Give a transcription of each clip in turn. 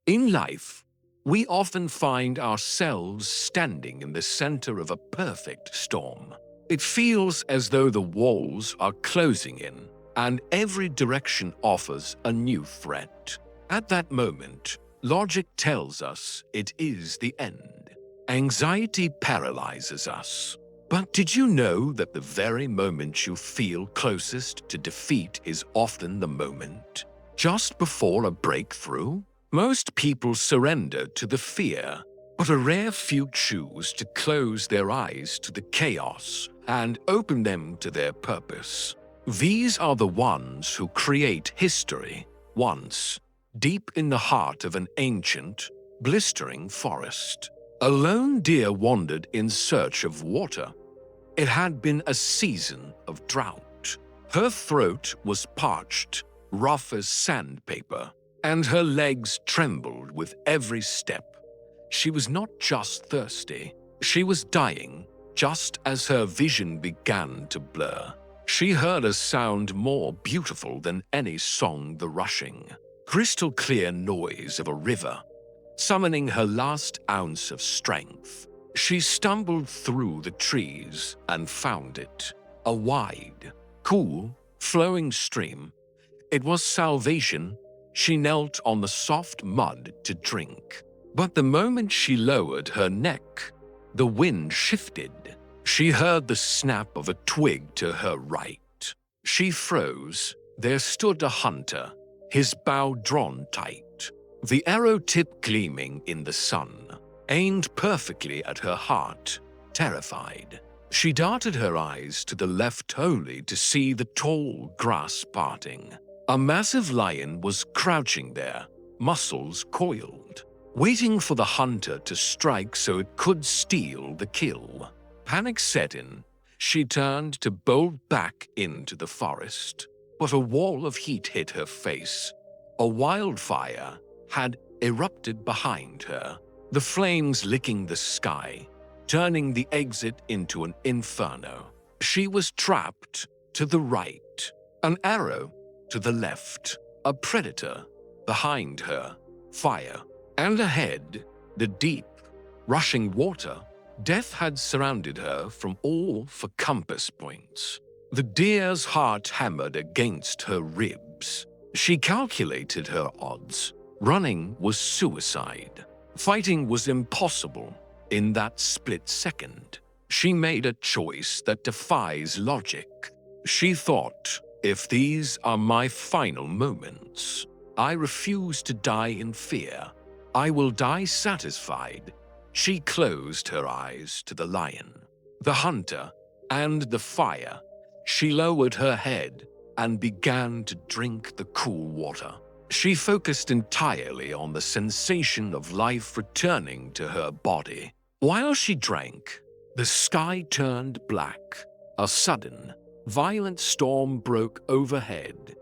In life, we often find ourselves standing in the center of a perfect storm. It feels as though the walls are closing in, and every direction offers a new threat. At that moment, logic tells us it is the end. Anxiety paralyzes us. But did you know that the very moment you feel closest to defeat is often the moment just before a breakthrough? Most people surrender to the fear, but a rare few choose to close their eyes to the chaos and open them to their purpose. These are the ones who create history. Once, deep in the heart of an ancient, blistering forest, a lone deer wandered in search of water. It had been a season of drought. Her throat was parched, rough as sandpaper, and her legs trembled with every step. She was not just thirsty, she was dying. Just as her vision began to blur, she heard a sound more beautiful than any song, the rushing, crystal clear noise of a river, summoning her last ounce of strength. She stumbled through the trees and found it, a wide, cool, flowing stream. It was salvation. She knelt on the soft mud to drink. But the moment she lowered her neck, the wind shifted. She heard the snap of a twig to her right. She froze. There stood a hunter, his bow drawn tight, the arrow tip gleaming in the sun, aimed perfectly at her heart. Terrified, she darted her eyes to the left only to see the tall grass parting. A massive lion was crouching there, muscles coiled, waiting for the hunter to strike so it could steal the kill. Panic set in. She turned to bolt back into the forest, but a wall of heat hit her face. A wildfire had erupted behind her, the flames licking the sky, turning the exit into an inferno. She was trapped to the right, an arrow to the left, a predator behind her, fire, and ahead, the deep, rushing water. Death had surrounded her from all four compass points. The deer's heart hammered against her ribs. She calculated her odds. Running was suicide. Fighting was impossible. In that split second, she made a choice that defies logic. She thought, if these are my final moments, I refuse to die in fear. I will die satisfied. She closed her eyes to the lion, the hunter, and the fire. She lowered her head and began to drink the cool water. She focused entirely on the sensation of life returning to her body. While she drank, the sky turned black. A sudden, violent storm broke overhead.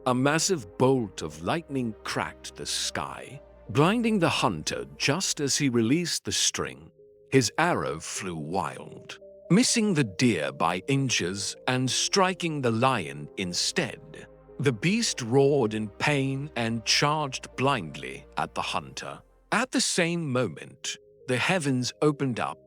A massive bolt of lightning cracked the sky, blinding the hunter just as he released the string. His arrow flew wild, missing the deer by inches and striking the lion instead. The beast roared in pain and charged blindly at the hunter. At the same moment, the heavens opened up.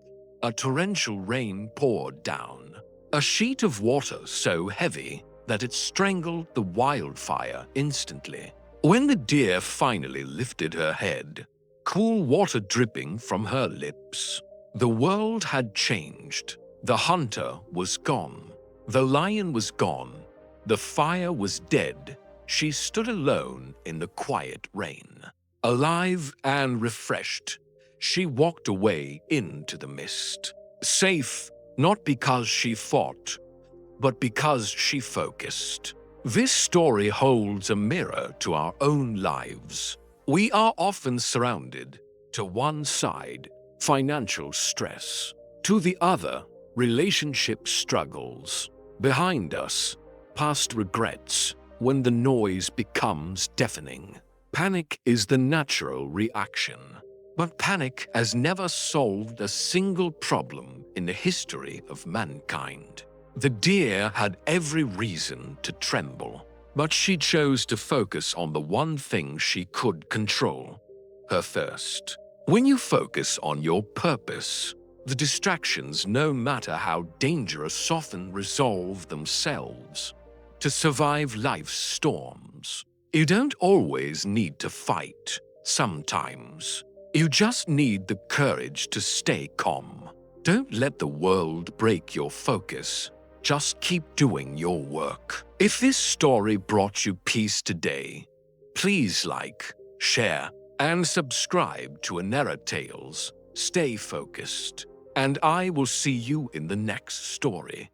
A torrential rain poured down, a sheet of water so heavy that it strangled the wildfire instantly. When the deer finally lifted her head, cool water dripping from her lips, the world had changed. The hunter was gone. The lion was gone. The fire was dead. She stood alone in the quiet rain. Alive and refreshed, she walked away into the mist. Safe, not because she fought, but because she focused. This story holds a mirror to our own lives. We are often surrounded. To one side, financial stress. To the other, relationship struggles. Behind us, past regrets. When the noise becomes deafening, panic is the natural reaction. But panic has never solved a single problem in the history of mankind. The deer had every reason to tremble, but she chose to focus on the one thing she could control. her thirst. When you focus on your purpose, the distractions, no matter how dangerous, often resolve themselves. To survive life's storms, you don't always need to fight. Sometimes, you just need the courage to stay calm. Don't let the world break your focus. Just keep doing your work. If this story brought you peace today, please like, share, and subscribe to Innerra Tales. Stay focused, and I will see you in the next story.